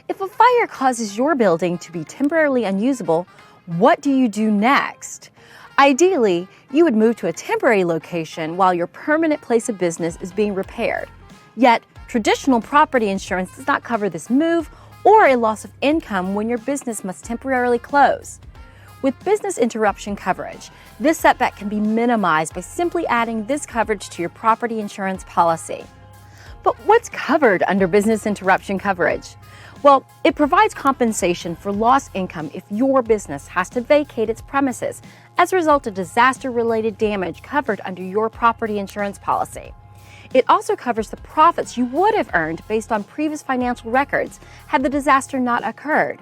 If a fire causes your building to be temporarily unusable, what do you do next? Ideally, you would move to a temporary location while your permanent place of business is being repaired. Yet, traditional property insurance does not cover this move or a loss of income when your business must temporarily close. With business interruption coverage, this setback can be minimized by simply adding this coverage to your property insurance policy. But what's covered under business interruption coverage? Well, it provides compensation for lost income if your business has to vacate its premises as a result of disaster-related damage covered under your property insurance policy. It also covers the profits you would have earned based on previous financial records had the disaster not occurred.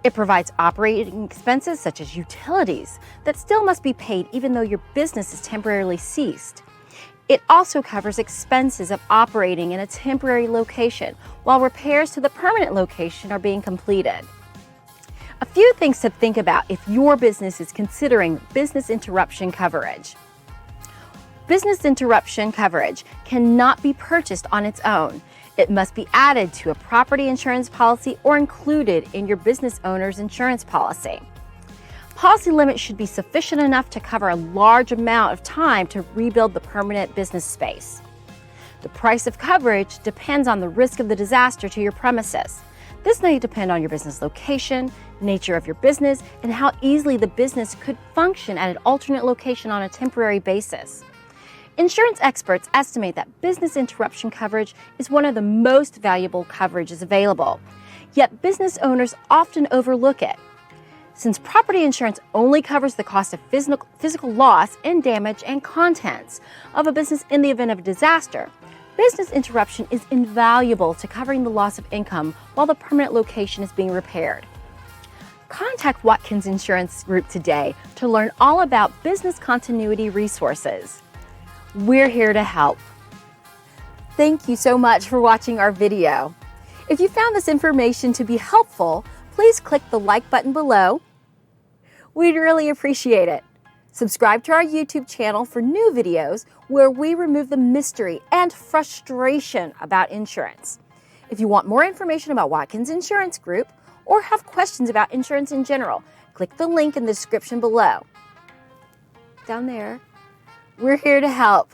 It provides operating expenses such as utilities that still must be paid even though your business is temporarily ceased. It also covers expenses of operating in a temporary location while repairs to the permanent location are being completed. A few things to think about if your business is considering business interruption coverage. Business interruption coverage cannot be purchased on its own. It must be added to a property insurance policy or included in your business owner's insurance policy. Policy limits should be sufficient enough to cover a large amount of time to rebuild the permanent business space. The price of coverage depends on the risk of the disaster to your premises. This may depend on your business location, nature of your business, and how easily the business could function at an alternate location on a temporary basis. Insurance experts estimate that business interruption coverage is one of the most valuable coverages available, yet business owners often overlook it. Since property insurance only covers the cost of physical loss and damage and contents of a business in the event of a disaster, business interruption is invaluable to covering the loss of income while the permanent location is being repaired. Contact Watkins Insurance Group today to learn all about business continuity resources. We're here to help. Thank you so much for watching our video. If you found this information to be helpful, please click the like button below. We'd really appreciate it. Subscribe to our YouTube channel for new videos where we remove the mystery and frustration about insurance. If you want more information about Watkins Insurance Group or have questions about insurance in general, click the link in the description below. Down there. We're here to help.